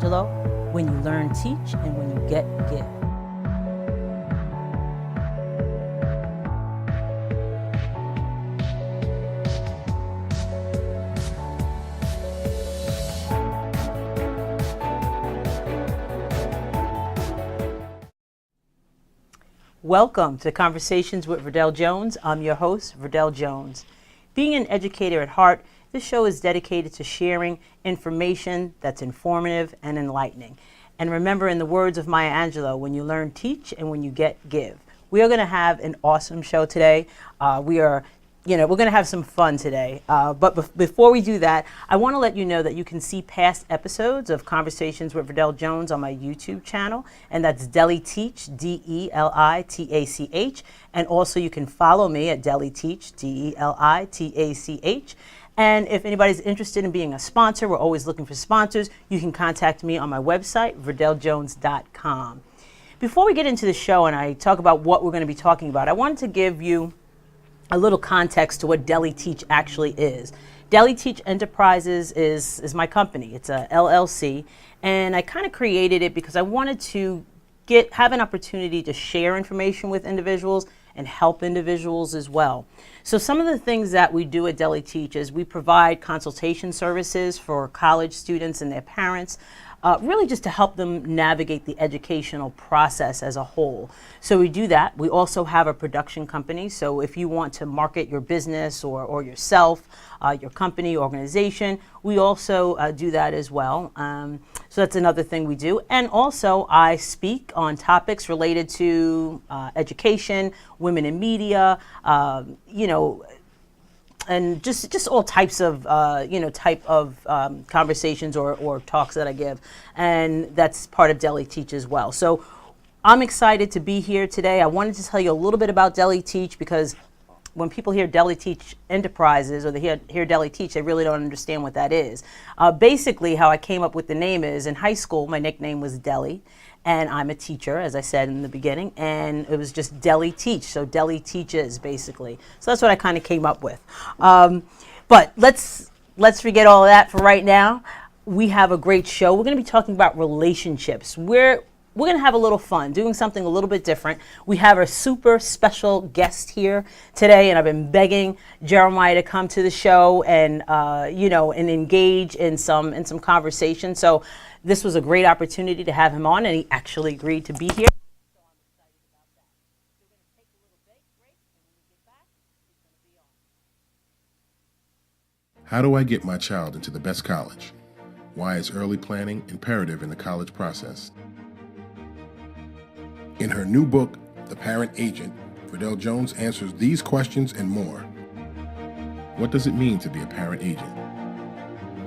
Angelou. When you learn, teach, and when you get, give. Welcome to Conversations with Verdel Jones. I'm your host, Verdel Jones. Being an educator at heart, this show is dedicated to sharing information that's informative and enlightening. And remember, in the words of Maya Angelou, when you learn, teach, and when you get, give. We are going to have an awesome show today. We're going to have some fun today. But before we do that, I want to let you know that you can see past episodes of Conversations with Verdel Jones on my YouTube channel, and that's Deli Teach, DELITACH. And also you can follow me at Deli Teach, DELITACH. And if anybody's interested in being a sponsor, we're always looking for sponsors, you can contact me on my website, verdeljones.com. Before we get into the show and I talk about what we're going to be talking about, I wanted to give you a little context to what Deli Teach actually is. Deli Teach Enterprises is my company. It's a LLC, and I kind of created it because I wanted to have an opportunity to share information with individuals and help individuals as well. So some of the things that we do at Deli Teach is we provide consultation services for college students and their parents, really just to help them navigate the educational process as a whole. So we do that. We also have a production company. So if you want to market your business or yourself, your company, organization, we also do that as well. So that's another thing we do. And also I speak on topics related to education, women in media, and just all types of conversations or talks that I give, and that's part of Deli Teach as well. So I'm excited to be here today. I wanted to tell you a little bit about Deli Teach because when people hear Deli Teach Enterprises or they hear Deli Teach, they really don't understand what that is. Basically, how I came up with the name is in high school, my nickname was Deli. And I'm a teacher, as I said in the beginning, and it was just Deli Teach, so Deli Teaches, basically. So that's what I kind of came up with. But let's forget all of that for right now. We have a great show. We're going to be talking about relationships. We're going to have a little fun, doing something a little bit different. We have a super special guest here today, and I've been begging Jerimiah to come to the show and and engage in some conversation. So this was a great opportunity to have him on, and he actually agreed to be here. So I'm excited about that. So we're going to take a little break, and when we get back, he's going to be on. How do I get my child into the best college? Why is early planning imperative in the college process? In her new book, The Parent Agent, Verdel Jones answers these questions and more. What does it mean to be a parent agent?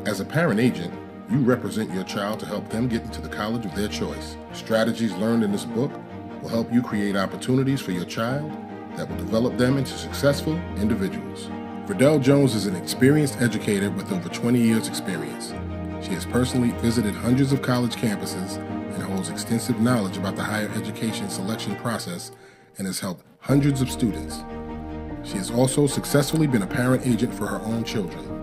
As a parent agent, you represent your child to help them get into the college of their choice. Strategies learned in this book will help you create opportunities for your child that will develop them into successful individuals. Verdel Jones is an experienced educator with over 20 years' experience. She has personally visited hundreds of college campuses and holds extensive knowledge about the higher education selection process and has helped hundreds of students. She has also successfully been a parent agent for her own children.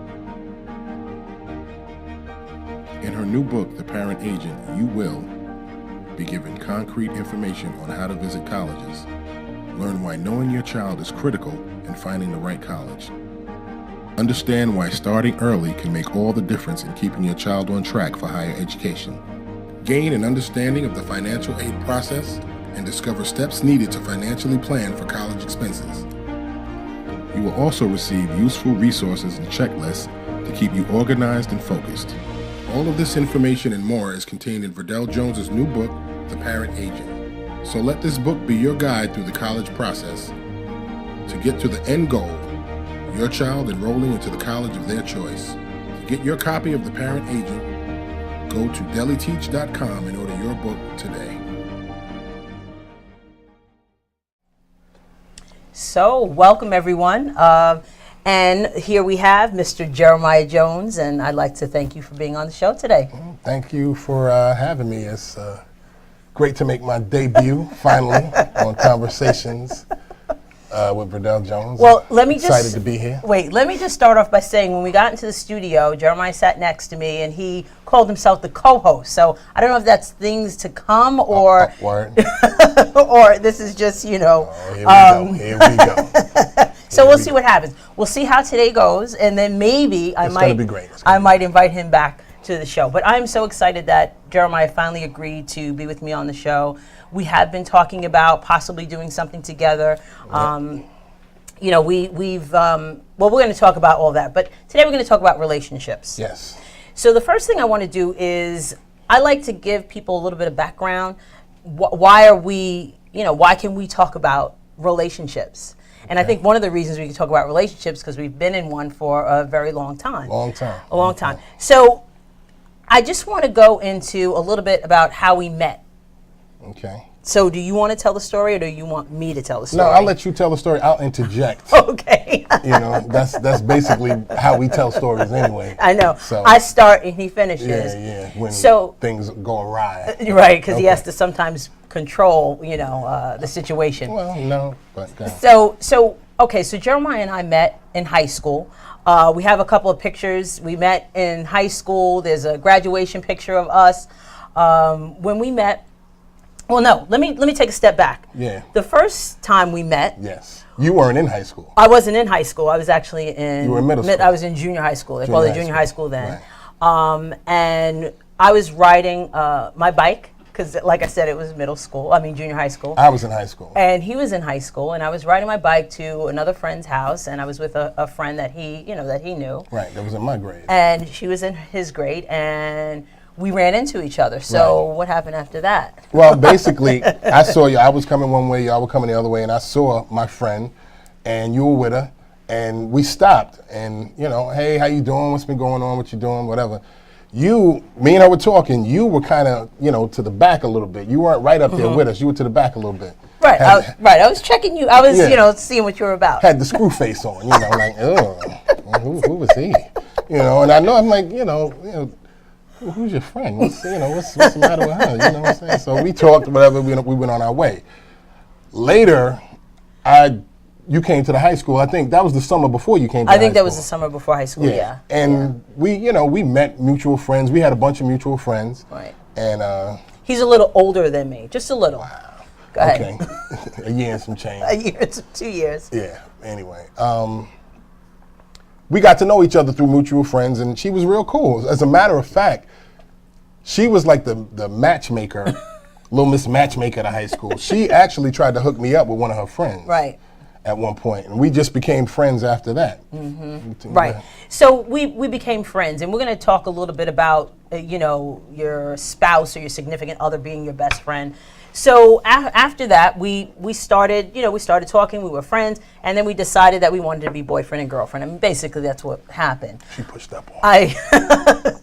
In her new book, The Parent Agent, you will be given concrete information on how to visit colleges, learn why knowing your child is critical in finding the right college, understand why starting early can make all the difference in keeping your child on track for higher education, gain an understanding of the financial aid process, and discover steps needed to financially plan for college expenses. You will also receive useful resources and checklists to keep you organized and focused. All of this information and more is contained in Verdel Jones's new book, The Parent Agent. So let this book be your guide through the college process to get to the end goal, your child enrolling into the college of their choice. To get your copy of The Parent Agent, go to deliteach.com and order your book today. So, welcome everyone. And here we have Mr. Jerimiah Jones, and I'd like to thank you for being on the show today. Thank you for having me. It's great to make my debut finally on Conversations. with Verdel Jones. Well, let me excited just to be here. Wait, let me just start off by saying when we got into the studio, Jeremiah sat next to me and he called himself the co-host. So I don't know if that's things to come or Word. or this is just, you know. Oh, here we go. So we'll see what happens. We'll see how today goes, and then maybe It's gonna be great. I might invite him back to the show. But I'm so excited that Jeremiah finally agreed to be with me on the show. We have been talking about possibly doing something together. You know, we've well, we're going to talk about all that, but today we're going to talk about relationships. Yes. So the first thing I want to do is I like to give people a little bit of background. Why are we, you know, why can we talk about relationships? And I think one of the reasons we can talk about relationships because we've been in one for a very long time. A long time. So I just want to go into a little bit about how we met. Okay. So do you want to tell the story or do you want me to tell the story? No, I'll let you tell the story. I'll interject. Okay. You know, that's basically how we tell stories anyway. I know. So, I start and he finishes. Yeah. When So things go awry. right, because he has to sometimes control, you know, the situation. Well, no, but So Jeremiah and I met in high school. We have a couple of pictures. We met in high school. There's a graduation picture of us when we met. Well, no, let me take a step back. Yeah. The first time we met. Yes. You weren't in high school. I wasn't in high school. I was actually in. You were in middle school. I was in junior high school. They called it junior high school then. Right. And I was riding my bike because, like I said, it was middle school. I mean, junior high school. I was in high school. And he was in high school, and I was riding my bike to another friend's house, and I was with a friend that he knew. Right. That was in my grade. And she was in his grade, and we ran into each other. So what happened after that? Well, basically, I saw you. I was coming one way, y'all were coming the other way, and I saw my friend, and you were with her, and we stopped. And, you know, hey, how you doing? What's been going on? What you doing? Whatever. Me and her were talking. You were kind of, you know, to the back a little bit. You weren't right up there with us. You were to the back a little bit. Right, I was checking you. I was, you know, seeing what you were about. Had the screw face on, you know, like, oh, who was he? You know, and I know, I'm like, you know, who's your friend? What's the matter with her? You know what I'm saying? So we talked, whatever, we went on our way. Later, you came to the high school. I think that was the summer before you came to high school. I think that was the summer before high school, yeah. And we met mutual friends. We had a bunch of mutual friends. Right. And he's a little older than me, just a little. Wow. Go ahead. Okay. A year and some change. A year, 2 years. Yeah, anyway. We got to know each other through mutual friends, and she was real cool. As a matter of fact, she was like the matchmaker, little Miss Matchmaker at high school. She actually tried to hook me up with one of her friends. Right. At one point, and we just became friends after that. Mm-hmm. Right. So we became friends, and we're going to talk a little bit about your spouse or your significant other being your best friend. So after that, we started talking. We were friends, and then we decided that we wanted to be boyfriend and girlfriend. I mean, basically, that's what happened. She pushed up on.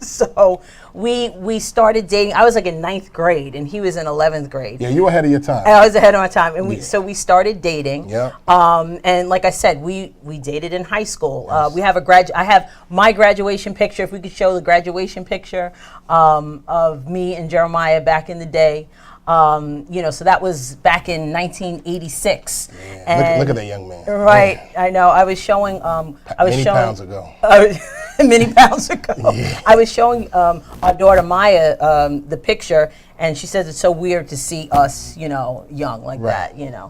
So we started dating. I was like in 9th grade, and he was in 11th grade. Yeah, you were ahead of your time. And I was ahead of my time, and we started dating. Yeah. And like I said, we dated in high school. Yes. I have my graduation picture. If we could show the graduation picture of me and Jeremiah back in the day. So that was back in 1986. Yeah. And look at that young man. Right, I know. I was showing. Many pounds ago. Many pounds ago. Yeah. I was showing our daughter Maya the picture, and she says it's so weird to see us, young like that. Yeah.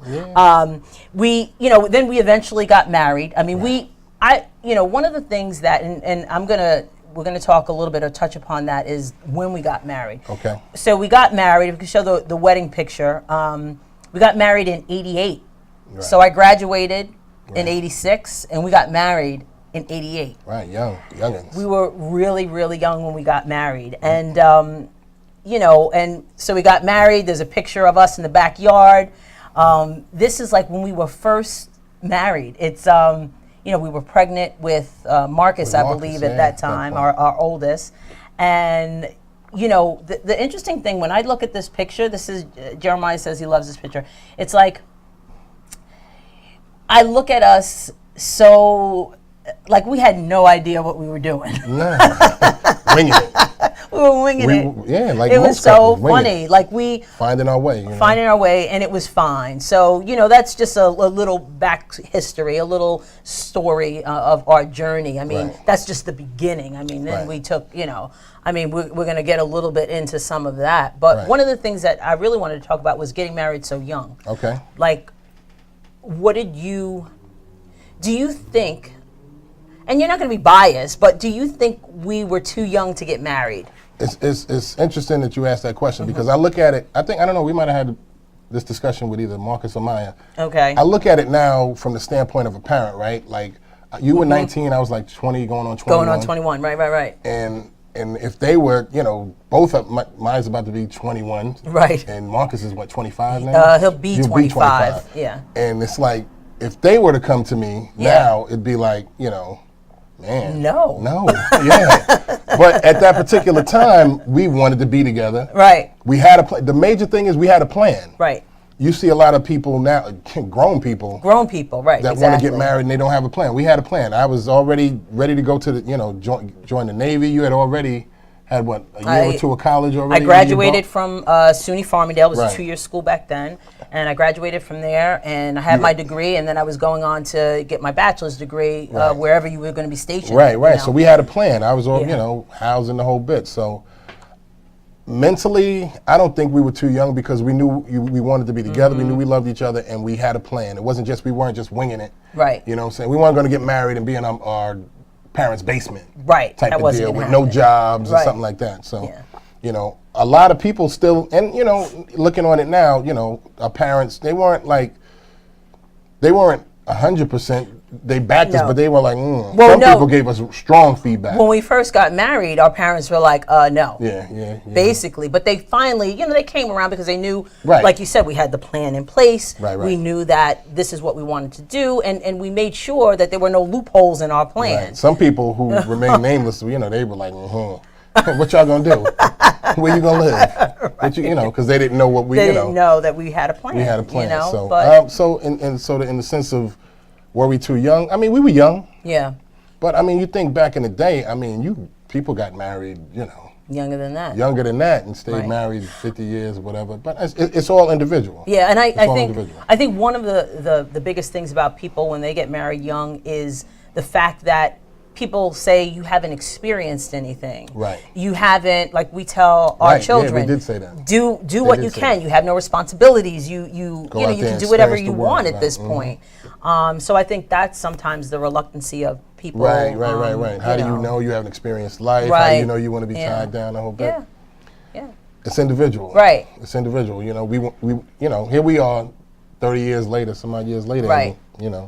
Then we eventually got married. I mean, one of the things that, and we're going to talk a little bit or touch upon that is when we got married. Okay. So we got married. We can show the wedding picture. We got married in 88. Right. So I graduated in 86, and we got married in 88. Right, youngins. We were really, really young when we got married. And, and so we got married. There's a picture of us in the backyard. This is like when we were first married. It's... we were pregnant with Marcus, I believe, at that time, our oldest. And, the interesting thing, when I look at this picture, this is, Jeremiah says he loves this picture. It's like, I look at us so, like we had no idea what we were doing. No. Winging it. We were winging it. Yeah, like it was most so couples, winging funny. it. Like we Finding our way. finding our way, and it was fine. So that's just a little back history, a little story of our journey. I mean, Right. that's just the beginning. I mean, then Right. we took, I mean, we're going to get a little bit into some of that. But Right. one of the things that I really wanted to talk about was getting married so young. Okay. Like, do you think, and you're not going to be biased, but do you think we were too young to get married? It's interesting that you asked that question because I look at it, I don't know, we might have had this discussion with either Marcus or Maya. Okay. I look at it now from the standpoint of a parent, right? Like, you were 19, I was like 20, going on 21. Going on 21, right. And if they were, both of Maya's about to be 21. Right. And Marcus is what, 25 now? He'll be 25. Yeah. And it's like, if they were to come to me now, it'd be like, man. No. Yeah. But at that particular time, we wanted to be together. Right. We had a plan. The major thing is we had a plan. Right. You see a lot of people now, grown people, right? that want to get married and they don't have a plan. We had a plan. I was already ready to go to the, join the Navy. You had already had what, a year or two of college already? I graduated from SUNY Farmingdale. It was Right. a 2-year school back then, and I graduated from there. And I had my degree, and then I was going on to get my bachelor's degree wherever you were going to be stationed. Right. So we had a plan. I was, housing the whole bit. So mentally, I don't think we were too young because we knew we wanted to be together. We knew we loved each other, and we had a plan. It wasn't just, we weren't just winging it. Right. You know what I'm saying? We weren't going to get married and be in our parents' basement. Right. Type That of wasn't deal gonna with no happen. jobs or Right. something like that. So, a lot of people still, and looking on it now, our parents, they weren't 100%. They backed us, No. but they were like, Well, some no. people gave us strong feedback. When we first got married, our parents were like, no. Yeah. Basically. But they finally, they came around because they knew, Right. like you said, we had the plan in place. Right. We knew that this is what we wanted to do, and we made sure that there were no loopholes in our plan. Right. Some people who remain nameless, they were like, what y'all gonna do? Where you gonna live? What because they didn't know what we, They didn't know that we had a plan. we had a plan. So, but, in the sense of, were we too young? I mean, we were young. yeah, But I mean, you think back in the day. I mean, people got married, younger than that. younger than that, and stayed Right. married 50 years or whatever. But it's all individual. Yeah, and I all think individual. one of the biggest things about people when they get married young is the fact that people say you haven't experienced anything. Right. You haven't, like we tell our Right, yeah, children. we did say that. Do what did you say can. that. You have no responsibilities. You Go out you there can and do whatever experience you the world, want at right, this mhm. point. So I think that's sometimes the reluctancy of people. Right. How do you know you have an experienced life? How do you Right. know you want to be Yeah. tied down the whole bit? Yeah. It's individual. Right. It's individual. We here we are 30 years later, some odd years later, Right. and, Yeah.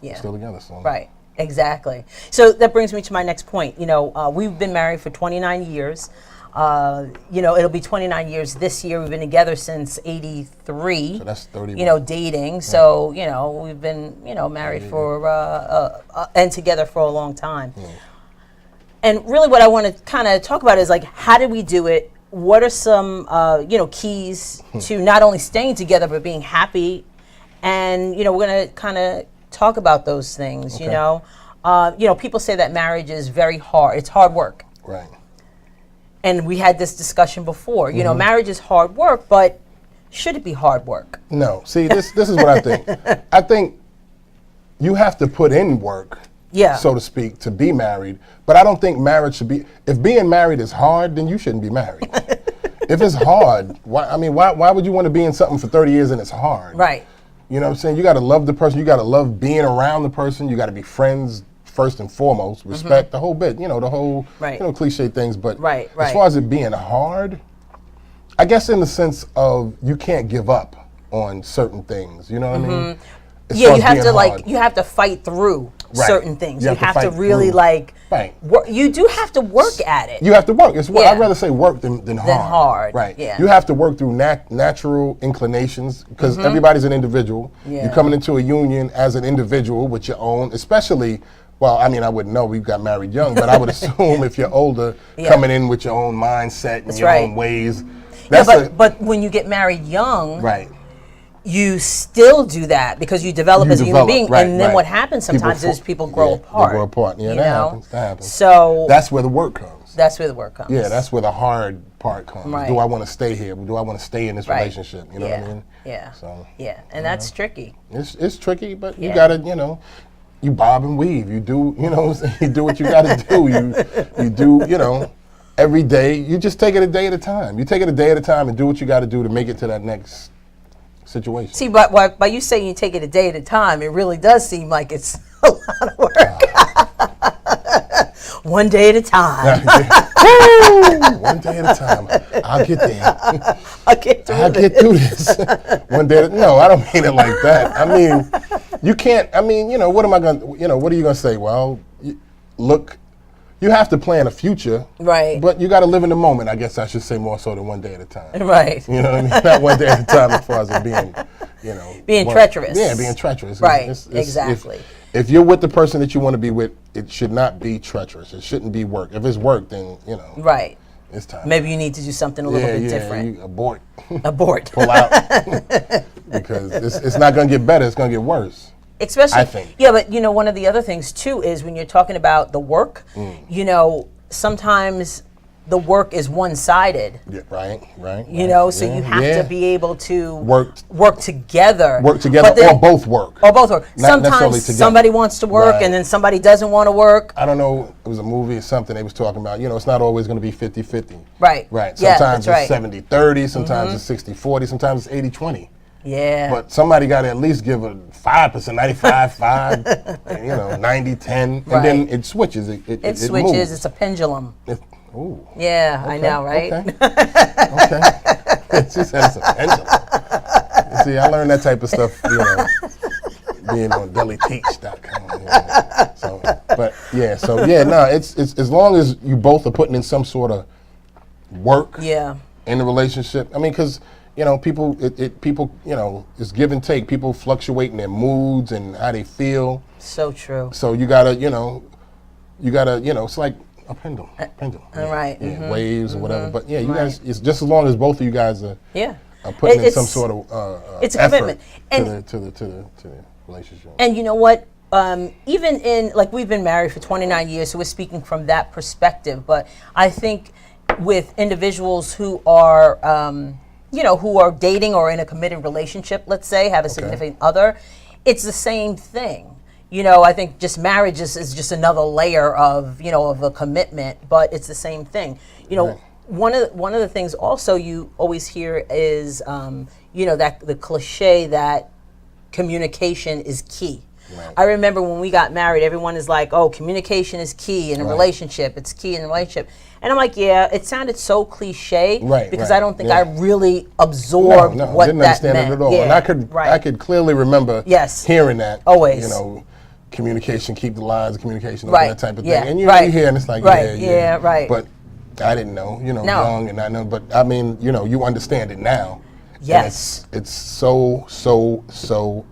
we're still together. So. Right. Exactly. So that brings me to my next point. We've been married for 29 years. It'll be 29 years this year. We've been together since '83. So that's 30. Dating. So, we've been, married for, and together for a long time. And really what I want to kind of talk about is like, how did we do it? What are some, keys to not only staying together, but being happy? And, we're going to kind of talk about those things, Okay. people say that marriage is very hard. It's hard work. Right. And we had this discussion before. Marriage is hard work, but should it be hard work? No. See, this is what I think. I think you have to put in work, so to speak, to be married. But I don't think marriage should be. If being married is hard, then you shouldn't be married. If it's hard, why would you want to be in something for 30 years and it's hard? Right. You know what I'm saying? You got to love the person. You got to love being around the person. You got to be friends first and foremost. Respect the whole bit. The whole cliche things. But as far as it being hard, I guess in the sense of you can't give up on certain things. You know what I mean? As far You as have being to hard. you have to fight through certain things. You You have have to to fight really through. work. You do have to work at it. You have to work. Yeah. I'd rather say work than hard. hard, Right. yeah. You have to work through natural inclinations because everybody's an individual. Yeah. You're coming into a union as an individual with your own, especially, well, I mean, I wouldn't know. We got married young, but I would assume if you're older, coming in with your own mindset and your own ways. But when you get married young, right. you still do that because you develop as a human being. right, and then right. what happens sometimes is people grow apart. They grow apart. Yeah, that happens. So that's where the work comes. comes. That's where the work comes. Yeah, that's where the hard part comes. Right. Do I want to stay here? Do I want to stay in this Right. relationship? You know what I mean? Yeah. So Yeah, and that's tricky. it's tricky, but you Yeah. gotta, you bob and weave. You do, you do what you gotta do. You do, every day. You just take it a day at a time. You take it a day at a time and do what you gotta do to make it to that next situation. See, but by you saying you take it a day at a time, it really does seem like it's a lot of work. One day at a time. One day at a time. I'll get there. I'll get through I'll get through this. One day. No, I don't mean it like that. I mean, you can't. I mean, what am I going to, what are you going to say? Well, look, you have to plan a future. Right. But you got to live in the moment, I guess I should say, more so than one day at a time. Right. You know what I mean? Not one day at a time as far as it being, Being treacherous. Yeah, being treacherous. Right, exactly. If you're with the person that you want to be with, it should not be treacherous. It shouldn't be work. If it's work, then, Right. it's time. Maybe you need to do something a little bit different. You abort. Abort. Pull out. Because it's not going to get better. It's going to get worse. Especially, I think. Yeah, but one of the other things too is when you're talking about the work, sometimes the work is one-sided. Yeah, right. So you have to be able to work together. Work together, or both work. Or both work. Not necessarily Sometimes together. somebody wants to work Right. and then somebody doesn't want to work. I don't know, it was a movie or something they was talking about, it's not always going to be 50-50. Right. Right. Yeah, Sometimes that's it's right. 70-30, sometimes it's 60-40, sometimes it's 80-20. Yeah. But somebody got to at least give a 5%, 95-5, 90-10, and then it switches. It switches. moves. It's a pendulum. Ooh. Yeah, I know, right? Okay. She said it's a pendulum. See, I learned that type of stuff, being on dailyteach.com. It's as long as you both are putting in some sort of work in the relationship. I mean, because people, it's give and take. People fluctuate in their moods and how they feel. So true. So you gotta, it's like a pendulum. Right. Yeah, waves or whatever. But yeah, you guys, it's just as long as both of you guys are putting in some sort of it's a effort commitment to the relationship. And you know what? Even in, we've been married for 29 years, so we're speaking from that perspective. But I think with individuals who are, who are dating or in a committed relationship, let's say, have a significant other, it's the same thing. I think just marriage is just another layer of, of a commitment, but it's the same thing. Right. One of the things also you always hear is, that the cliche that communication is key. Right. I remember when we got married, everyone is like, oh, communication is key in a relationship. It's key in a relationship. And I'm like, yeah, it sounded so cliche because I don't think I really absorbed what didn't that understand meant. it at all. Yeah, And I could clearly remember hearing that. Always. Communication, keep the lines of communication, all Right. that type of Yeah. thing. And you hear and it's like, right. But I didn't know, young and I know, but I mean, you understand it now. Yes. And it's so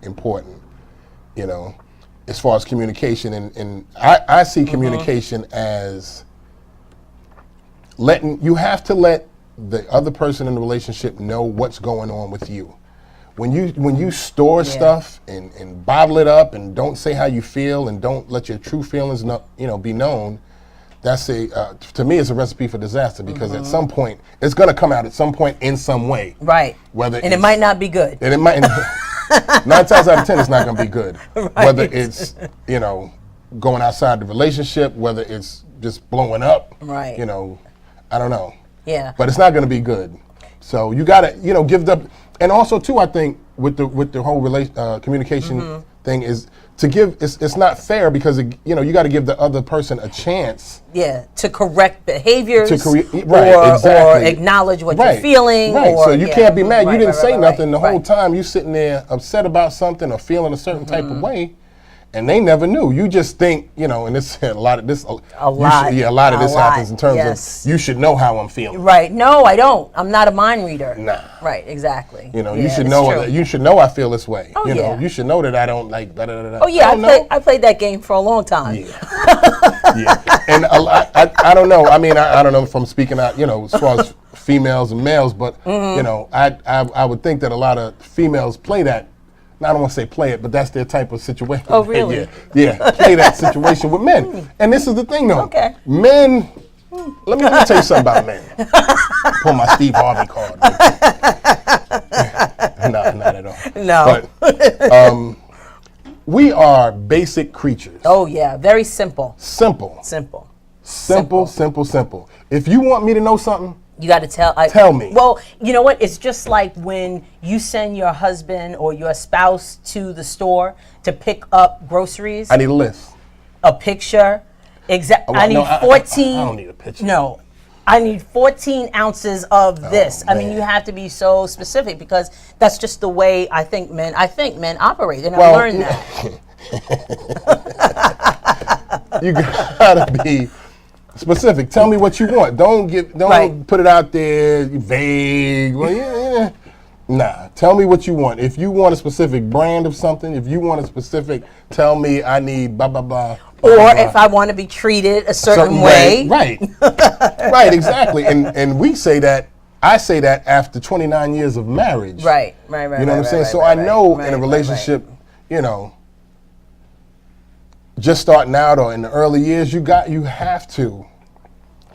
important, as far as communication. And I see communication as you have to let the other person in the relationship know what's going on with you. When you store stuff and bottle it up and don't say how you feel and don't let your true feelings be known, that's to me it's a recipe for disaster because at some point it's going to come out at some point in some way. Right. And it might not be good. And it might 9 times out of 10 it's not going to be good. Right. Whether it's going outside the relationship, whether it's just blowing up. Right. I don't know. Yeah. But it's not going to be good. So you got to give them. And also too, I think with the whole communication thing is to give. It's not fair because you got to give the other person a chance. Yeah, to correct behaviors, or acknowledge what you're feeling. Right. Or, so you can't be mad. You didn't say nothing the whole right. time. You sitting there upset about something or feeling a certain type of way. And they never knew. You just think, and this a lot of this. A lot of this happens in terms of you should know how I'm feeling. Right? No, I don't. I'm not a mind reader. Nah. Right? Exactly. You should know. You should know I feel this way. Oh, you should know that I don't like. Da, da, da, da. Oh yeah, I played that game for a long time. Yeah. And I don't know. I mean, I don't know if I'm speaking out. As far as females and males, but I would think that a lot of females play that. I don't want to say play it, but that's their type of situation. Oh, really? Yeah, play that situation with men. And this is the thing, though. Okay. Men Let me tell you something about men. Pull my Steve Harvey card. No, not at all. No. But we are basic creatures. Oh yeah, very simple. Simple. Simple. Simple. If you want me to know something, you got to tell me. Well, you know what? It's just like when you send your husband or your spouse to the store to pick up groceries. I need a list. A picture. I need 14. I don't need a picture. No. I need 14 ounces of this. Oh, I mean, you have to be so specific because that's just the way I think men operate, and Well, I learned that. You gotta be specific. Tell me what you want. Don't Right. put it out there vague. Well, yeah. Nah, tell me what you want. If you want a specific brand of something, if you want a specific, tell me I need blah blah blah. Or blah, if I want to be treated a certain way. way. Right. Right, exactly. And we say that, I say that after 29 years of marriage. Right. You know what I'm saying? So I know in a relationship, you know, just starting out or in the early years, you have to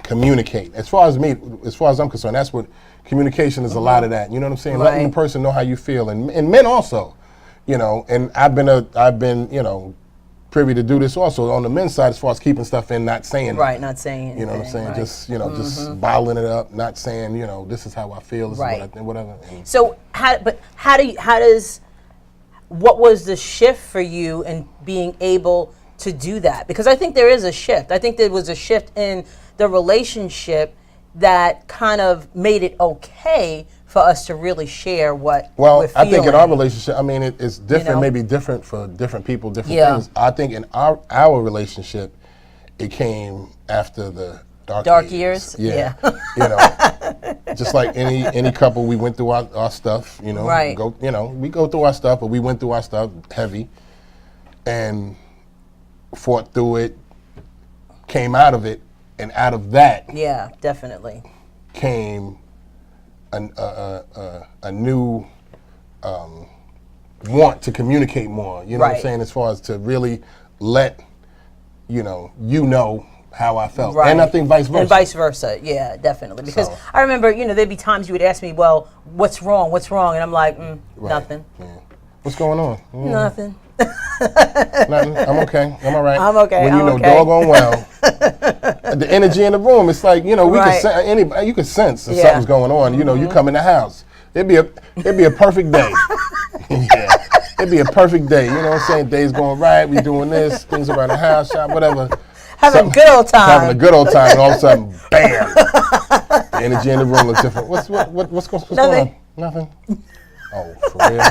communicate. As far as I'm concerned, that's what communication is. A lot of that. You know what I'm saying? Right. Letting the person know how you feel, and men also, you know. And I've been you know, privy to do this also on the men's side as far as keeping stuff in, not saying Right, not saying anything. You know what I'm saying? Right. Just just bottling it up, not saying, you know, this is how I feel, this is what I think, whatever. And So what was the shift for you in being able to do that? Because I think there is a shift. I think there was a shift in the relationship that kind of made it okay for us to really share what we're feeling. I think in our relationship, I mean, it's different, You know? maybe different for different people, different Yeah. things. I think in our relationship, it came after the dark years? Yeah. You know, just like any couple, we went through our stuff, you know. Right. We go through our stuff, but we went through our stuff heavy and fought through it, came out of it, and out of that Yeah, definitely. came a new want to communicate more. You know what I'm Right. saying? As far as to really let you know how I felt, Right. and I think vice versa. And vice versa, yeah, definitely. Because So- I remember, there'd be times you would ask me, well, what's wrong? And I'm like, Right. nothing. Yeah. What's going on? Nothing. Nothing. I'm okay. I'm all right. I'm okay, When you I'm know okay. doggone well, the energy in the room, it's like, we Right. can you can sense if Yeah. something's going on. You come in the house. It'd be a perfect day. Yeah. It'd be a perfect day. You know what I'm saying? Day's going right. We doing this. Things around the house, shop, whatever. Having a good old time. Having a good old time, and all of a sudden, bam! The energy in the room looks different. What's going on? Nothing. Oh, for real?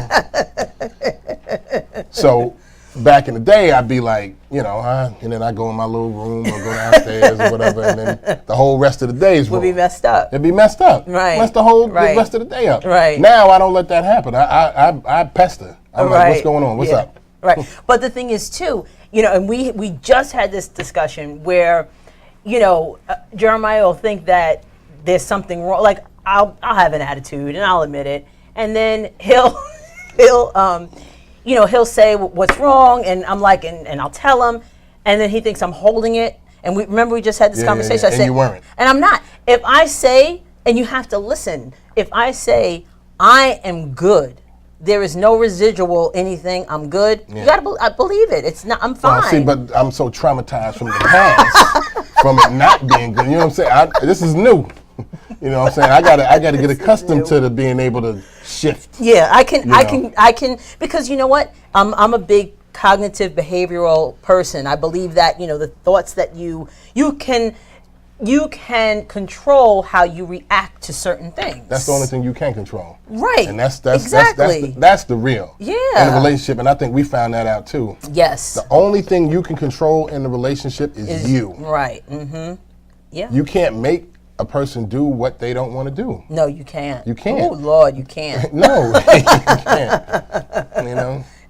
So, back in the day, I'd be like, and then I go in my little room or go downstairs or whatever, and then the whole rest of the day's Would be messed up. It'd be messed up. Right. Mess the whole Right. the rest of the day up. Right. Now I don't let that happen. I pester. I'm like, what's going on? What's Yeah. up? Right. But the thing is, too, and we just had this discussion where, Jeremiah will think that there's something wrong. Like, I'll have an attitude and I'll admit it. And then he'll say what's wrong. And I'm like, and I'll tell him. And then he thinks I'm holding it. And we just had this conversation. Yeah. And you weren't. And I'm not. If I say, and you have to listen, if I say, I am good, there is no residual anything, I'm good, you gotta I believe it. It's not, I'm fine. Well, see, but I'm so traumatized from the past, from it not being good. You know what I'm saying? This is new. You know what I'm saying? I gotta get accustomed to being able to shift. Yeah, I can, because you know what? I'm a big cognitive behavioral person. I believe that, the thoughts that you can control how you react to certain things. That's the only thing you can control. Right. And that's exactly. that's the real. Yeah. In a relationship, and I think we found that out too. Yes. The only thing you can control in the relationship is you. Right. Mm-hmm. Yeah. You can't make a person do what they don't want to do. No, you can't. You can't. Oh Lord, you can't. No, you can't.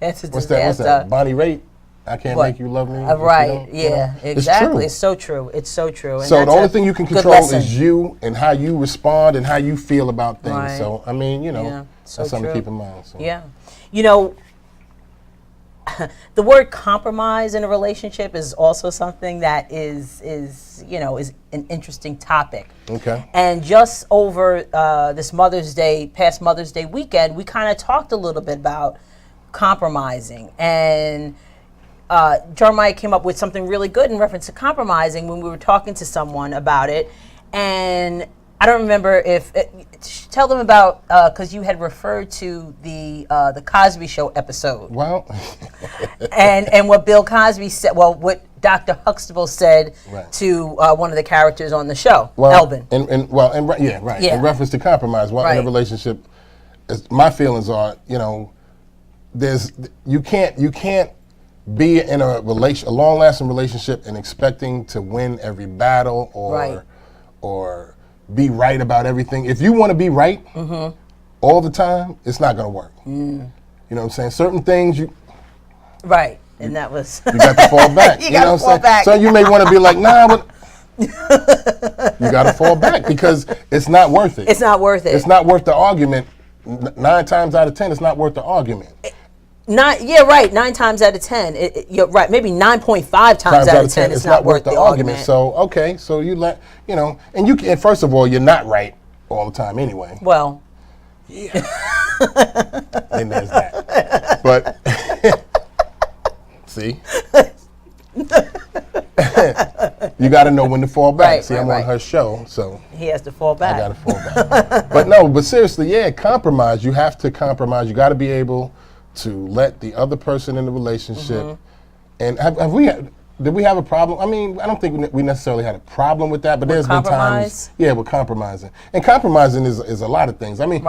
It's a What's disaster. that? Bonnie Raitt. I can't make you love me. Right. Yeah. Exactly. It's true. It's so true. And so that's the only thing you can good control lesson. is you and how you respond and how you feel about things. Right. So I mean, Yeah, so that's something to true. keep in mind. So. Yeah. the word compromise in a relationship is also something that is an interesting topic. Okay. And just over this past Mother's Day weekend, we kind of talked a little bit about compromising. And Jeremiah came up with something really good in reference to compromising when we were talking to someone about it. And I don't remember tell them about, because you had referred to the Cosby Show episode. Well. and what Bill Cosby said, what Dr. Huxtable said to one of the characters on the show, Elvin. In reference to compromise, in a relationship, my feelings are, you can't be in a long-lasting relationship and expecting to win every battle or be right about everything. If you want to be right all the time, it's not going to work. You know what I'm saying? Certain things Right, and that was... you got to fall back. you got to fall back. So you may want to be like, nah, but... you got to fall back because it's not worth it. It's not worth it. It's not worth the argument. 9 times out of 10, it's not worth the argument. 9 times out of 10. You're right. Maybe 9.5 times out of 10. It's not worth the argument. So so you and you can. First of all, you're not right all the time anyway. Well, yeah. And there's that. But see, you got to know when to fall back. I'm on her show, so he has to fall back. I got to fall back. But seriously, compromise. You have to compromise. You got to be able to let the other person in the relationship, and did we have a problem? I mean, I don't think we necessarily had a problem with that, but there's been times, with compromising. And compromising is a lot of things. I mean,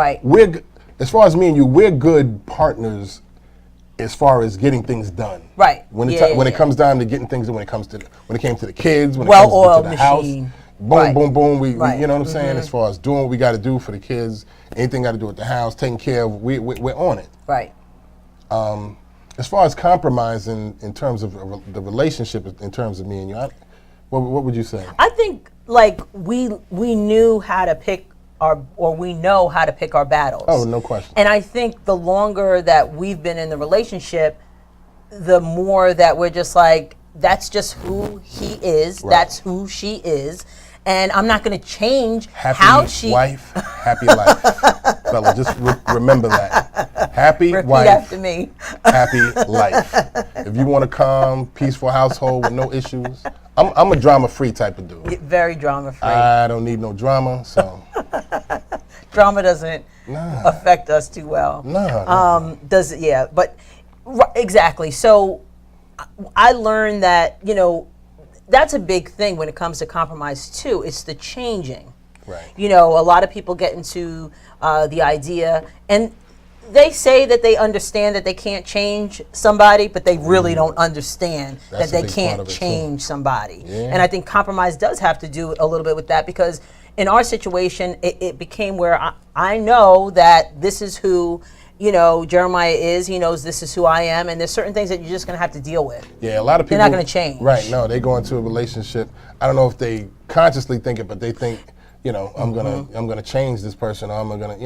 as far as me and you, we're good partners as far as getting things done. Right. When it comes down to getting things done, when it came to the kids, when it comes to the house, boom, boom, we you know what I'm saying? As far as doing what we got to do for the kids, anything got to do with the house, taking care of, we're on it. Right. As far as compromising in terms of the relationship, in terms of me and you, what would you say? I think we knew how to pick we know how to pick our battles. Oh, no question. And I think the longer that we've been in the relationship, the more that we're just like, that's just who he is. Right. That's who she is. And I'm not going to change how she... wife, happy life. Fella, just remember that. Happy Repeat wife, after me. Happy life. If you want a calm, peaceful household with no issues, I'm a drama-free type of dude. Very drama-free. I don't need no drama, so... Drama doesn't affect us too well. No. Does it? Yeah, but exactly. So I learned that, that's a big thing when it comes to compromise too. It's the changing. Right. A lot of people get into the idea, and they say that they understand that they can't change somebody, but they really don't understand that they can't change somebody. Yeah. And I think compromise does have to do a little bit with that, because in our situation, it became where I know that this is who Jeremiah is. He knows this is who I am, and there's certain things that you're just going to have to deal with. Yeah, a lot of people... They're not going to change. Right, no, they go into a relationship. I don't know if they consciously think it, but they think, I'm gonna change this person, or I'm gonna,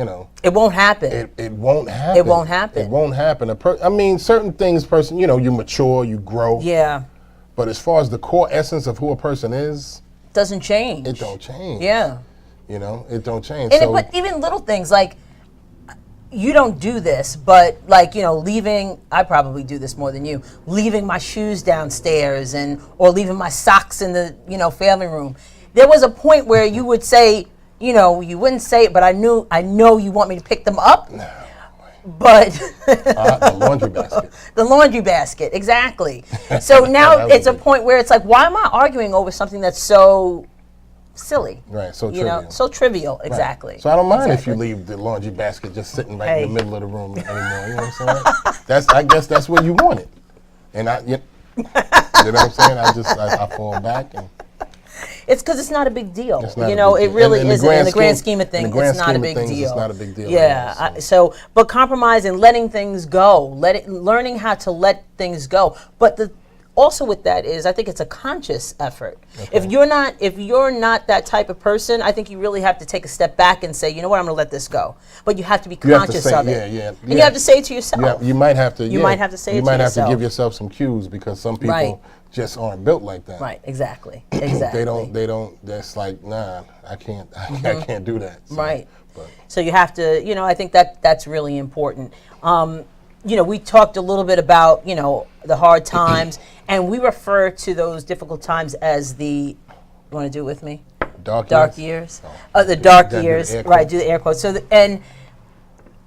It won't happen. It won't happen. It won't happen. It won't happen. Certain things, you mature, you grow. Yeah. But as far as the core essence of who a person is... Doesn't change. It don't change. Yeah. It don't change. And but even little things like, you don't do this, but leaving, I probably do this more than you, leaving my shoes downstairs or leaving my socks in the, family room. There was a point where you would say, you wouldn't say it, but I know you want me to pick them up. No. But the laundry basket. The laundry basket, exactly. So now it's a point where it's like, why am I arguing over something that's so silly? Right, so trivial. So trivial, exactly. Right. So I don't mind if you leave the laundry basket just sitting right in the middle of the room anymore. You know what I'm saying? I guess that's where you want it. And you know what I'm saying? I fall back. And it's because it's not a big deal. It really isn't. In the grand scheme of things, it's not a big deal. It's not a big deal. Yeah. But compromising, letting things go, learning how to let things go. But also with that is I think it's a conscious effort. Okay. If you're not that type of person, I think you really have to take a step back and say, you know what, I'm going to let this go. But you have to be conscious of it. And you have to say it to yourself. You might have to. You might have to say it to yourself. You might have to give yourself some cues because some people just aren't built like that. Right. Exactly. Exactly. They don't. That's like, nah, I can't. I can't do that. So, right. So you have to. I think that's really important. We talked a little bit about, the hard times, and we refer to those difficult times as you want to do it with me? Dark years. The dark years, right, do the air quotes. So, and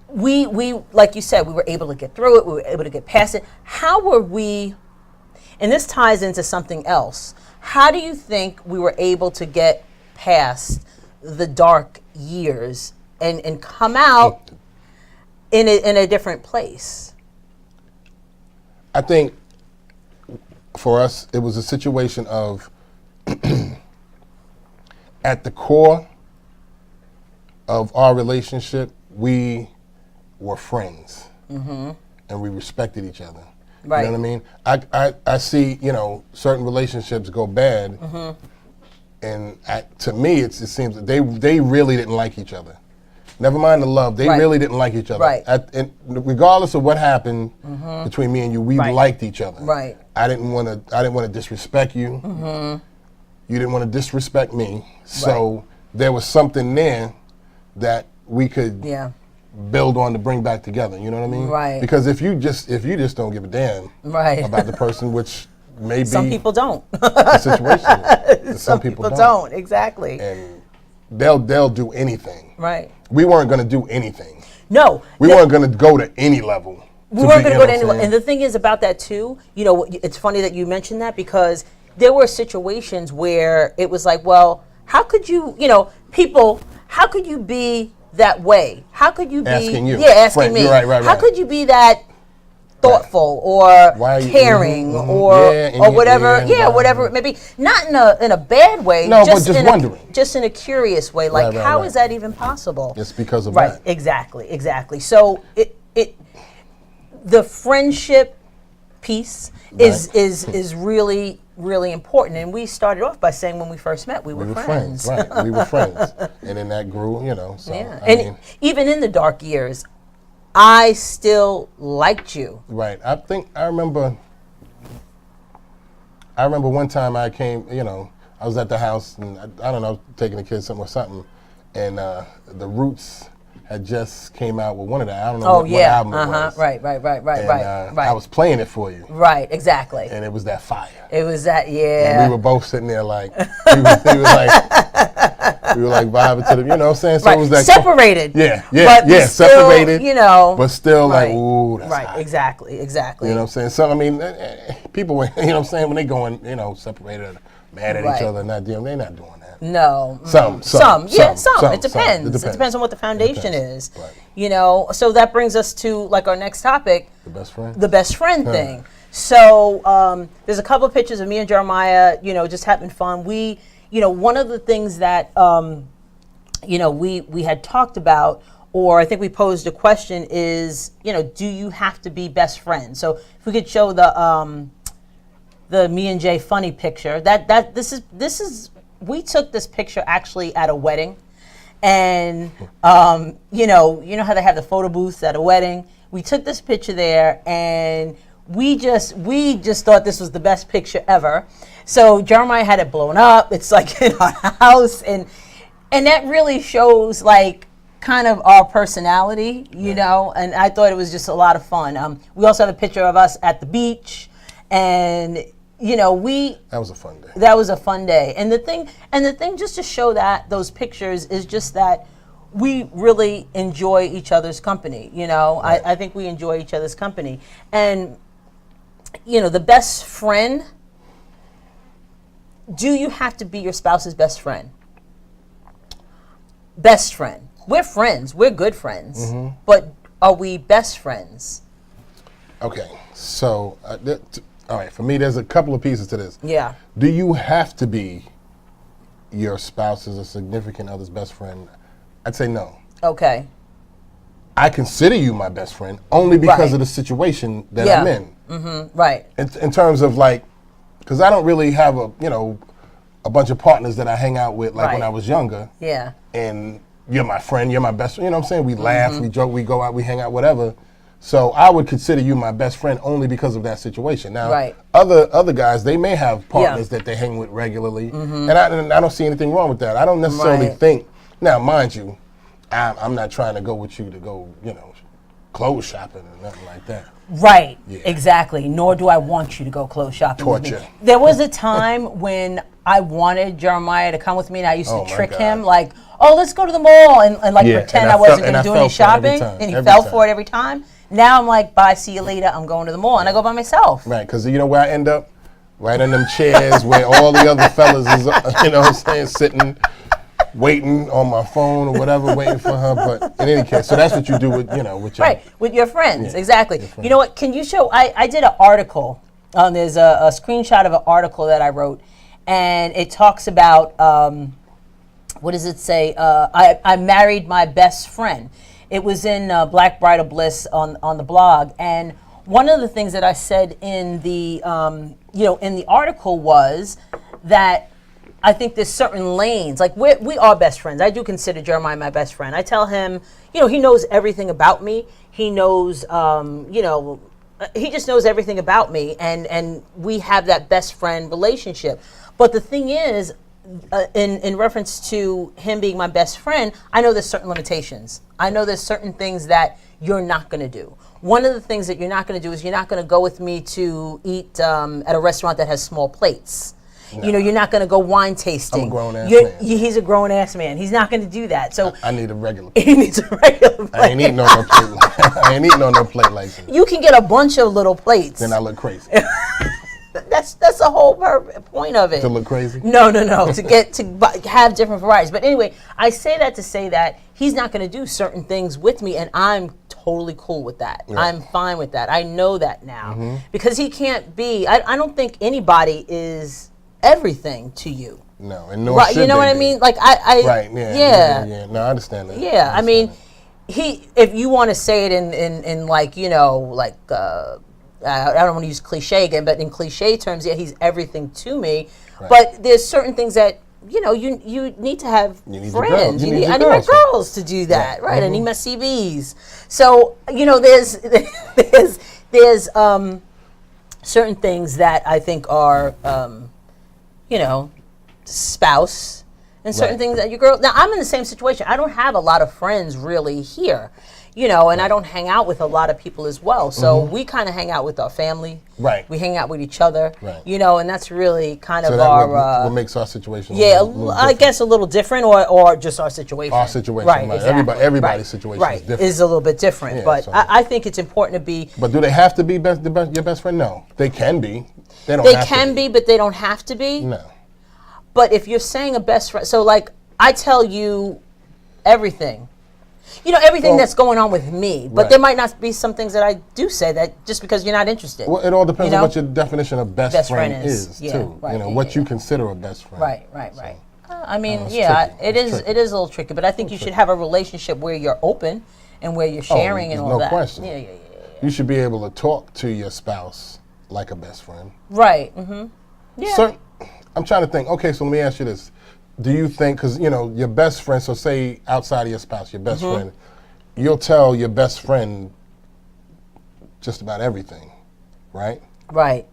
we, like you said, we were able to get through it, we were able to get past it. How were we, and this ties into something else, how do you think we were able to get past the dark years and come out in a different place? I think for us, it was a situation of, at the core of our relationship, we were friends, and we respected each other. Right. You know what I mean? I see, certain relationships go bad, and to me, it seems that they really didn't like each other. Never mind the love. They really didn't like each other. Right. And regardless of what happened between me and you, we liked each other. Right. I didn't want to disrespect you. You didn't want to disrespect me. So there was something there that we could build on to bring back together. You know what I mean? Right. Because if you just don't give a damn about the person, which maybe some people don't. The situation. Some people don't. Exactly. And they'll do anything. Right. We weren't going to do anything. No. We weren't going to go to any level. We weren't going to go to any level. And the thing is about that too, it's funny that you mentioned that because there were situations where it was like, well, how could you, people, how could you be that way? How could you be asking you? Yeah, asking me. Right. How could you be that thoughtful or caring or whatever? Whatever it may be. Not in a bad way. No, but just wondering. Just in a curious way. Like, how is that even possible? It's because of that. Right. Exactly. So the friendship piece is really, really important. And we started off by saying when we first met, we were friends. Right. We were friends. And then that grew, So, and even in the dark years, I still liked you. Right. I remember one time I came, I was at the house and I don't know, taking the kids something, and the Roots had just came out with one of the, I don't know what album it was. Right. And I was playing it for you. Right, exactly. And it was that fire. It was that, And we were both sitting there like, we were like vibing to the, you know what I'm saying? So it was that separated. But separated. But still like, ooh, that's right, hot. Exactly. You know what I'm saying? So, I mean, people, you know what I'm saying, when they going, separated, mad at each other, they're not doing that. No. Some. It depends. It depends on what the foundation is. Right. So that brings us to like our next topic. The best friend. The best friend thing. So there's a couple of pictures of me and Jerimiah, just having fun. We, one of the things that, we had talked about, or I think we posed a question is, do you have to be best friends? So if we could show the me and Jay funny picture, this is we took this picture actually at a wedding, and you know how they have the photo booths at a wedding. We took this picture there, and we just thought this was the best picture ever. So Jerimiah had it blown up. It's like in our house, and that really shows like kind of our personality, and I thought it was just a lot of fun. We also have a picture of us at the beach, and that was a fun day. That was a fun day. And the thing just to show that those pictures is just that we really enjoy each other's company. Right. I think we enjoy each other's company. And the best friend, do you have to be your spouse's best friend? Best friend. We're friends. We're good friends. Mm-hmm. But are we best friends? Okay. So all right, for me, there's a couple of pieces to this. Yeah. Do you have to be your spouse's or significant other's best friend? I'd say no. Okay. I consider you my best friend only because of the situation that I'm in. Mm-hmm. Right. In terms of like, because I don't really have a bunch of partners that I hang out with like when I was younger. Yeah. And you're my friend, you're my best friend, you know what I'm saying? We laugh, we joke, we go out, we hang out, whatever. So I would consider you my best friend only because of that situation. Now, other guys, they may have partners that they hang with regularly, and I don't see anything wrong with that. I don't necessarily think, now mind you, I'm not trying to go with you to go, clothes shopping or nothing like that. Right, exactly. Nor do I want you to go clothes shopping with me. There was a time when I wanted Jeremiah to come with me, and I used to trick him, like, oh, let's go to the mall, and pretend I wasn't going to do any shopping, and he fell for it every time. Now I'm like, bye, see you later, I'm going to the mall, and I go by myself. Right, because you know where I end up? Right in them chairs where all the other fellas is, you know what I'm saying, sitting, waiting on my phone or whatever, waiting for her. But in any case, so that's what you do with, with your... Right, with your friends, exactly. Your friends. You know what, can you show, I did an article, there's a screenshot of an article that I wrote, and it talks about, what does it say? I married my best friend. It was in Black Bridal Bliss on the blog, and one of the things that I said in the in the article was that I think there's certain lanes, like we are best friends. I do consider Jeremiah my best friend. I tell him, he knows everything about me. He knows, he just knows everything about me, and we have that best friend relationship. But the thing is, in reference to him being my best friend, I know there's certain limitations. I know there's certain things that you're not going to do. One of the things that you're not going to do is you're not going to go with me to eat at a restaurant that has small plates. No. You're not going to go wine tasting. I'm a grown-ass man. He's a grown-ass man. He's not going to do that. So I need a regular plate. He needs a regular plate. I ain't eating on no plate. I ain't eating on no plate like that. You can get a bunch of little plates. Then I look crazy. That's the whole point of it. To look crazy? No. to have different varieties. But anyway, I say that to say that he's not going to do certain things with me, and I'm totally cool with that. Yeah. I'm fine with that. I know that now. Because he can't be, I don't think anybody is everything to you. No, and no should you know what I mean? Like right, yeah. No, I understand that. Yeah, I mean, if you want to say it in like, I don't want to use cliche again, but in cliche terms, he's everything to me. Right. But there's certain things that you need to have friends. I need my girls to do that, right? I need my CVs. So there's certain things that I think are spouse, and certain things that your girl. Now I'm in the same situation. I don't have a lot of friends really here. And I don't hang out with a lot of people as well. So we kind of hang out with our family. Right. We hang out with each other. Right. And that's really kind of our... what makes our situation I guess a little different, or just our situation. Our situation. Right, exactly. Everybody's situation is different. Is a little bit different. Yeah, but I think it's important to be... But do they have to be your best friend? No. They can be. They don't have to be. They can be, but they don't have to be? No. But if you're saying a best friend... So, like, I tell you everything. Everything that's going on with me, but there might not be some things that I do say that just because you're not interested. Well, it all depends on what your definition of best friend is too. Right, what you consider a best friend. Right. So, I mean, it is a little tricky, but I think you should have a relationship where you're open and where you're sharing and all that. No question. Yeah. You should be able to talk to your spouse like a best friend. Right. Mm-hmm. Yeah. So, I'm trying to think. Okay, so let me ask you this. Do you think, because, your best friend, so say outside of your spouse, your best friend, you'll tell your best friend just about everything, right? Right.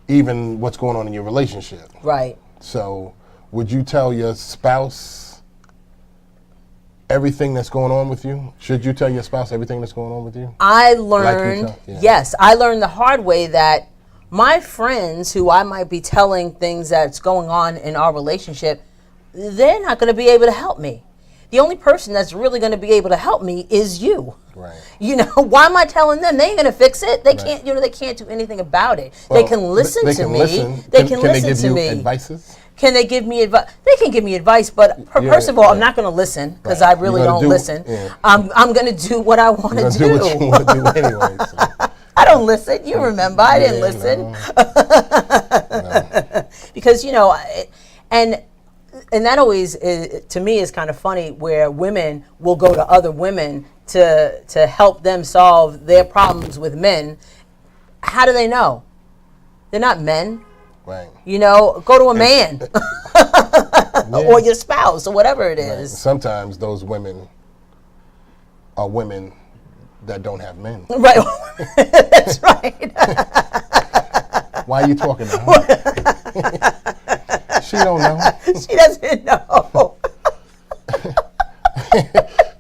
Even what's going on in your relationship. Right. So would you tell your spouse everything that's going on with you? Should you tell your spouse everything that's going on with you? I learned, yes, I learned the hard way that my friends who I might be telling things that's going on in our relationship, they're not going to be able to help me. The only person that's really going to be able to help me is you. Right. Why am I telling them? They ain't going to fix it. They can't. They can't do anything about it. Well, they can listen to me. They can listen to me. Advices? Can they give me advice? They can give me advice, but first of all, I'm not going to listen because I really don't listen. Yeah. I'm going to do what I want to do. Do what you want to do anyway. So. I don't listen. You remember, I didn't listen. No. Because, and that always, to me, is kind of funny where women will go to other women to help them solve their problems with men. How do they know? They're not men. Right. You know, go to a man or your spouse or whatever it is. Right. Sometimes those women are women that don't have men. Right. That's right. Why are you talking to her? She don't know. She doesn't know.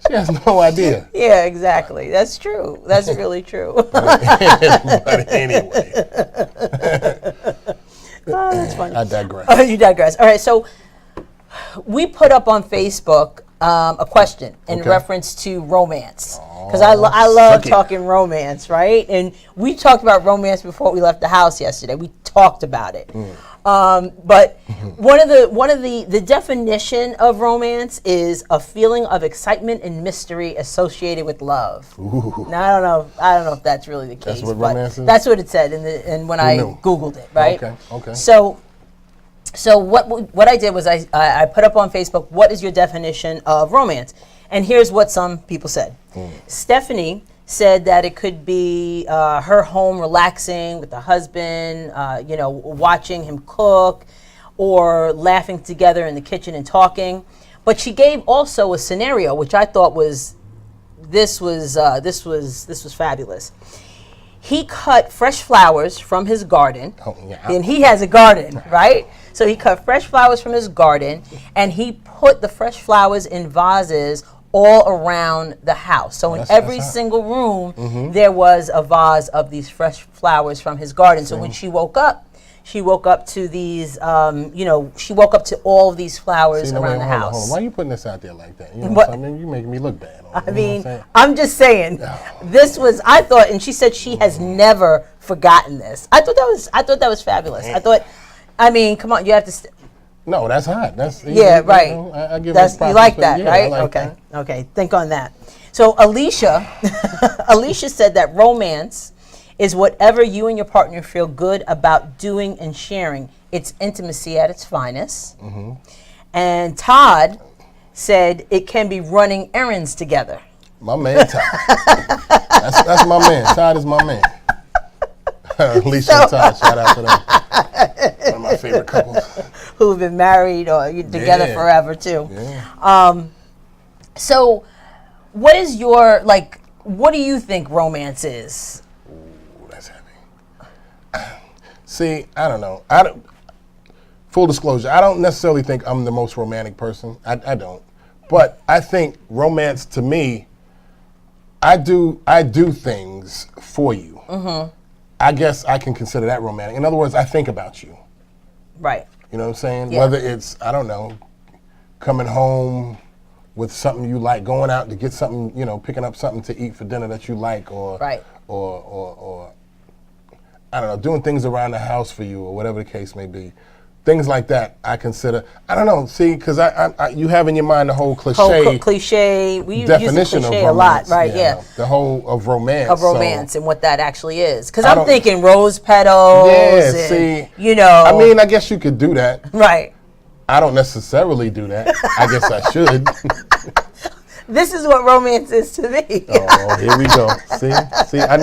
She has no idea. Yeah, exactly. That's true. That's really true. But anyway. Oh, that's funny. I digress. You digress. All right, so we put up on Facebook a question in reference to romance. Because I love talking romance, right? And we talked about romance before we left the house yesterday. We talked about it. But one of the definition of romance is a feeling of excitement and mystery associated with love. Ooh. Now I don't know if that's really the case. That's what but romance is? that's what it said and when I Googled it, right? Okay. So what I did was I put up on Facebook, what is your definition of romance? And here's what some people said. Stephanie said that it could be her home relaxing with the husband, watching him cook or laughing together in the kitchen and talking. But she gave also a scenario, which I thought was fabulous. He cut fresh flowers from his garden, and he has a garden, right? So he cut fresh flowers from his garden, and he put the fresh flowers in vases all around the house. So in every single room, there was a vase of these fresh flowers from his garden. So when she woke up to these, she woke up to all of these flowers around the house. Hold on. Why are you putting this out there like that? You know what I mean? You're making me look bad. I'm just saying, I thought, and she said she has never forgotten this. I thought that was fabulous. Come on, you have to. No, that's hot. That's right. I give you like that, right? Like okay. That. Okay. Think on that. So Alicia said that romance is whatever you and your partner feel good about doing and sharing. It's intimacy at its finest. And Todd said it can be running errands together. My man Todd. That's my man. Todd is my man. Alicia and Todd, shout out to them. One of my favorite couples. Who have been married or together forever too. Yeah. So what is your, what do you think romance is? Ooh, that's heavy. See, I don't know. Full disclosure, I don't necessarily think I'm the most romantic person. I don't. But I think romance to me, I do things for you. I guess I can consider that romantic. In other words, I think about you. Right. You know what I'm saying? Yeah. Whether it's, I don't know, coming home with something you like, going out to get something, picking up something to eat for dinner that you like, or I don't know, doing things around the house for you, or whatever the case may be. Things like that, I consider. I don't know. See, because you have in your mind the whole cliche. We use definition cliche of romance, a lot, right? Yeah. The whole of romance. And what that actually is. Because I'm thinking rose petals. Yeah. And, I mean, I guess you could do that. Right. I don't necessarily do that. I guess I should. This is what romance is to me. Oh, here we go. See, I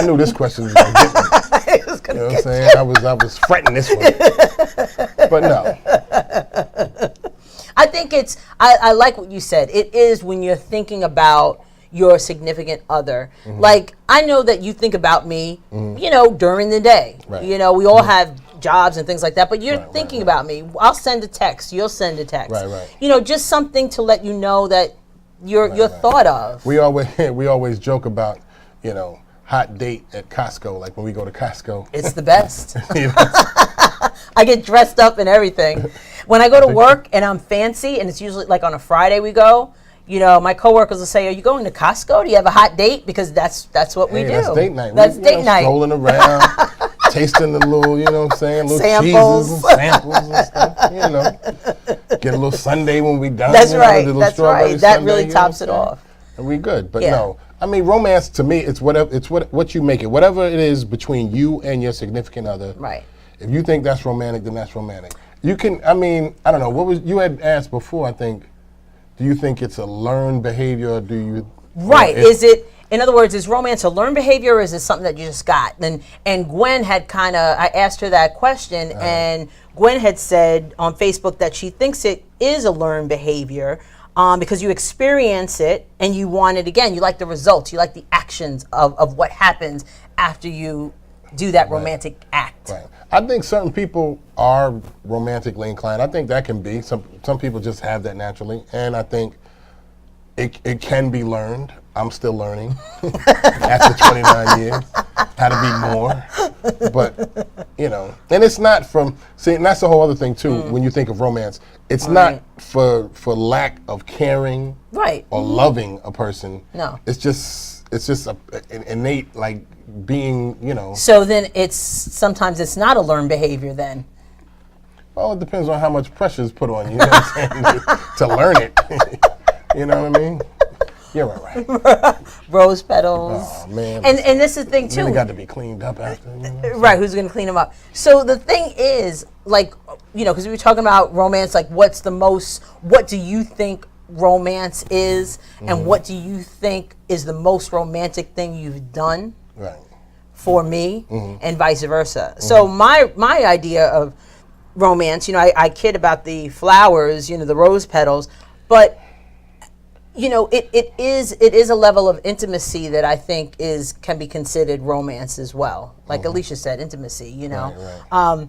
knew this question was gonna get me. You know what I'm saying? I was fretting this one. But no. I think I like what you said. It is when you're thinking about your significant other. Like, I know that you think about me, during the day. Right. We all have jobs and things like that, but you're thinking about me. I'll send a text. You'll send a text. Right. Just something to let you know that you're thought of. We always joke about, hot date at Costco, like when we go to Costco. It's the best. I get dressed up and everything. When I go to work and I'm fancy, and it's usually like on a Friday we go, my coworkers will say, "Are you going to Costco? Do you have a hot date?" Because that's what we do. That's date night. That's date night. Strolling around, tasting the little, what I'm saying, little samples. Cheeses and samples and stuff. Get a little sundae when we done. That's right. That sundae, really tops it off. And we good. But no, I mean, romance to me, it's whatever. It's what you make it. Whatever it is between you and your significant other. Right. If you think that's romantic, then that's romantic. You can. I mean, I don't know. What was you had asked before? I think. Do you think it's a learned behavior, or do you? Right. Is it in other words, is romance a learned behavior, or is it something that you just got? And Gwen had kind of, I asked her that question, and Gwen had said on Facebook that she thinks it is a learned behavior because you experience it and you want it again. You like the results. You like the actions of what happens after you do that romantic act. Right. I think certain people are romantically inclined. I think that can be. Some people just have that naturally, and I think it can be learned. I'm still learning after 29 years how to be more. But, and it's not from, see, and that's the whole other thing too, when you think of romance. It's not for lack of caring or loving a person. No. It's just an innate, like, being, So then sometimes it's not a learned behavior then. Well, it depends on how much pressure is put on you, what I'm saying, to learn it. You know what I mean? You're right. Rose petals. Oh, man. And this is the thing, too. They got to be cleaned up after. Right, who's going to clean them up? So the thing is, like, because we were talking about romance, like, what do you think romance is, and what do you think is the most romantic thing you've done for me, and vice versa? So my idea of romance, I kid about the flowers, the rose petals, but it is a level of intimacy that I think can be considered romance as well. Like Alicia said, intimacy, Right.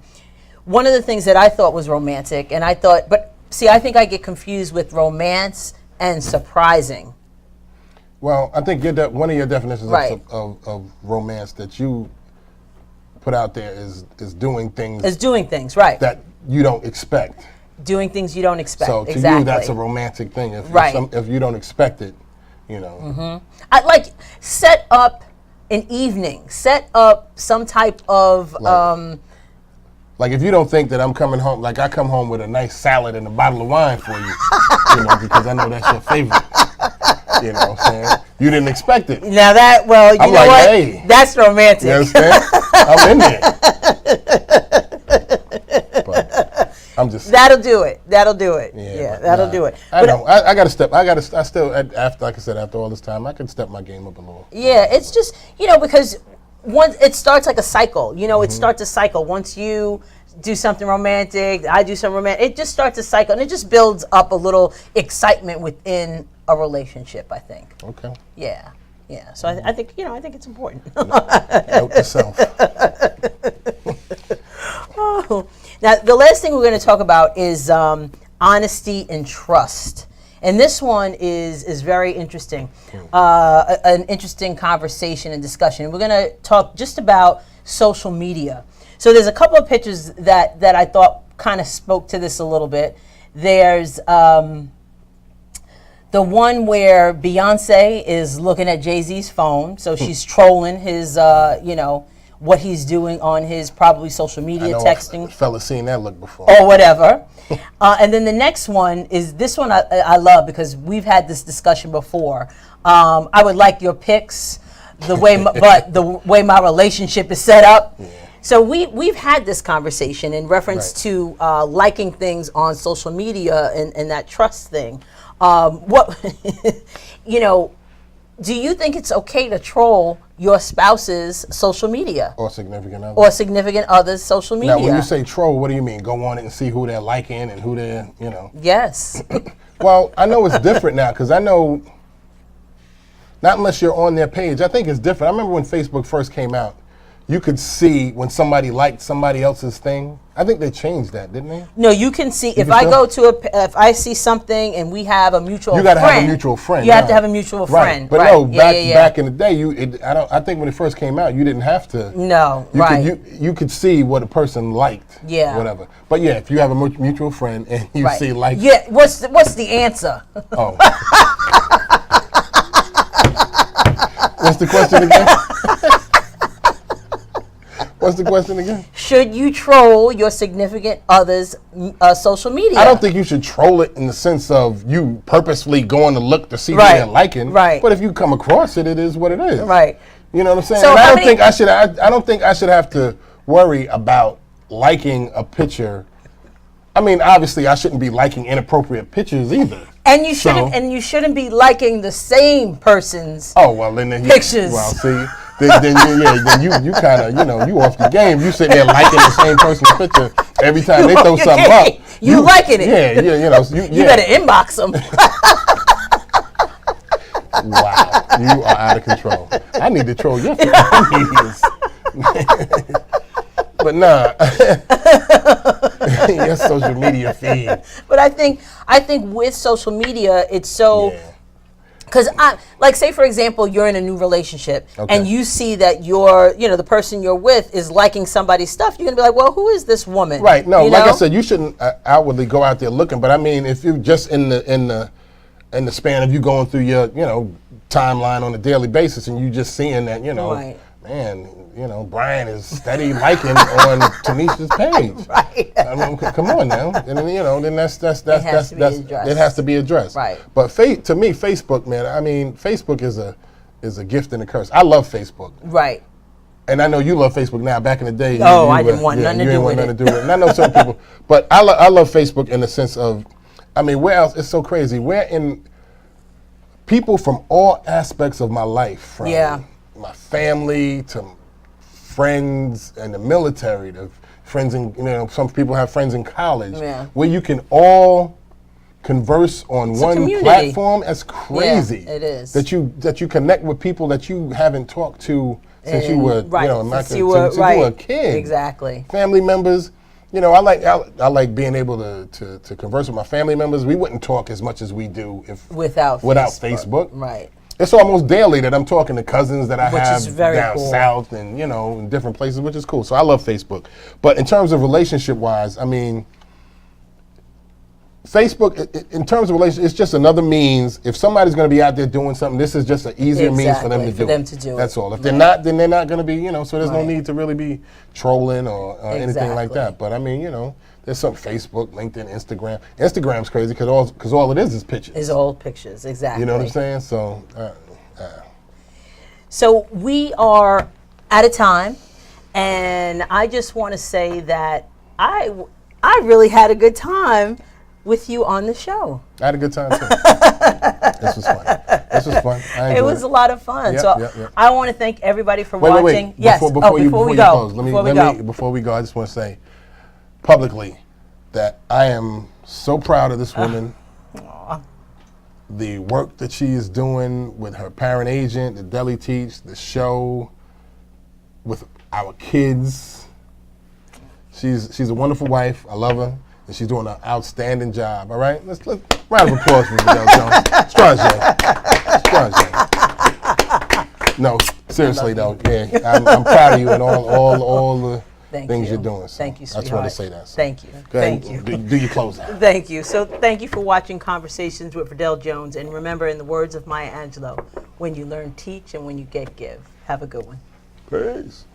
One of the things that I thought was romantic, and I think I get confused with romance and surprising. Well, I think one of your definitions of romance that you put out there is doing things. Is doing things, right. That you don't expect. Doing things you don't expect. So to you, that's a romantic thing. If you don't expect it, I like set up an evening. Set up some type of. Like if you don't think that I'm coming home, like I come home with a nice salad and a bottle of wine for you, because I know that's your favorite. You know what I'm saying? You didn't expect it. Now that, well, you know what? Hey, that's romantic. You understand? I'm in there. But I'm just. That'll do it. Yeah, that'll do it. I know. I got to step. I still, after, like I said, after all this time, I can step my game up a little. Yeah, it's just, because once it starts like a cycle, it starts a cycle. Once you do something romantic, I do something romantic, it just starts a cycle, and it just builds up a little excitement within a relationship, I think. Okay. Yeah. So I think, I think it's important. Note to self. Oh. Now, the last thing we're going to talk about is honesty and trust. And this one is very interesting, an interesting conversation and discussion. We're going to talk just about social media. So there's a couple of pictures that I thought kind of spoke to this a little bit. There's the one where Beyonce is looking at Jay-Z's phone. So she's trolling his, what he's doing on his probably social media, texting. A fella seen that look before. Or whatever. And then the next one is this one I love because we've had this discussion before. I would like your pics, the way my relationship is set up. Yeah. So we've had this conversation in reference to liking things on social media and that trust thing. Do you think it's okay to troll your spouse's social media? Or significant other. Or significant other's social media. Now, when you say troll, what do you mean? Go on it and see who they're liking and who they're, Yes. Well, I know it's different now because I know, not unless you're on their page, I think it's different. I remember when Facebook first came out, you could see when somebody liked somebody else's thing. I think they changed that, didn't they? No, you can see if I see something and we have a mutual friend. You got to have a mutual friend. You have to have a mutual friend. But no, back in the day, I think when it first came out, you didn't have to. No, you could see what a person liked. Yeah. Whatever. But yeah, if you have a mutual friend and you see like. Yeah. What's the answer? Oh. What's the question again? What's the question again? Should you troll your significant other's social media? I don't think you should troll it in the sense of you purposefully going to look to see what they're liking. Right. But if you come across it, it is what it is. Right. You know what I'm saying? So and I don't think I should have to worry about liking a picture. I mean, obviously, I shouldn't be liking inappropriate pictures either. And you shouldn't be liking the same person's Oh well, then pictures. Well, see, then you kind of you off the game. You sitting there liking the same person's picture every time they throw something up. You liking it? Yeah. You better inbox them. Wow, you are out of control. I need to troll your medias. But nah, your social media feed. But I think with social media, it's so. Because say for example, you're in a new relationship and you see that the person you're with is liking somebody's stuff. You're gonna be like, well, who is this woman? Right. No, like I said, you shouldn't outwardly go out there looking. But I mean, if you're just in the span of you going through your timeline on a daily basis and you just seeing that Right. man, Brian is steady liking on Tanisha's page. Right. I mean, come on now, and then then it has to be addressed. Right. But to me, Facebook, man, I mean, Facebook is a gift and a curse. I love Facebook. Right. And I know you love Facebook now. Back in the day, I didn't want nothing to do with it. And I know some people, but I love Facebook in the sense of, I mean, where else? It's so crazy. We're in people from all aspects of my life, from my family to friends in the military, to friends in some people have friends in college, where you can all converse on one platform. That's crazy. Yeah, it is. That you connect with people that you haven't talked to since you were since you were a kid. Exactly. Family members. I like being able to converse with my family members. We wouldn't talk as much as we do without Facebook. Right. It's almost daily that I'm talking to cousins that I have down cool. south and in different places, which is cool. So I love Facebook. But in terms of relationship wise, I mean, Facebook, in terms of relationship, it's just another means. If somebody's going to be out there doing something, this is just an easier means for them to do it. That's all. If they're not, then they're not going to be, so there's no need to really be trolling or anything like that. But I mean, there's some Facebook, LinkedIn, Instagram. Instagram's crazy because all it is pictures. Is all pictures, exactly. You know what I'm saying? So. So we are out of time, and I just want to say that I really had a good time with you on the show. I had a good time too. This was fun. It was a lot of fun. Yep. I want to thank everybody for watching. Wait. Yes. Before we go, I just want to say publicly that I am so proud of this woman. The work that she is doing with her parent agent, the Deli Teach, the show, with our kids. She's a wonderful wife. I love her. And she's doing an outstanding job. All right, let's round of applause for Verdel Jones. Strange. No, seriously though, I'm proud of you and all the things you're doing. So thank you, sweetheart. I just want to say that. So. Thank you. Thank you. Do your close out. Thank you. So thank you for watching Conversations with Verdel Jones. And remember, in the words of Maya Angelou, when you learn, teach, and when you get, give. Have a good one. Peace.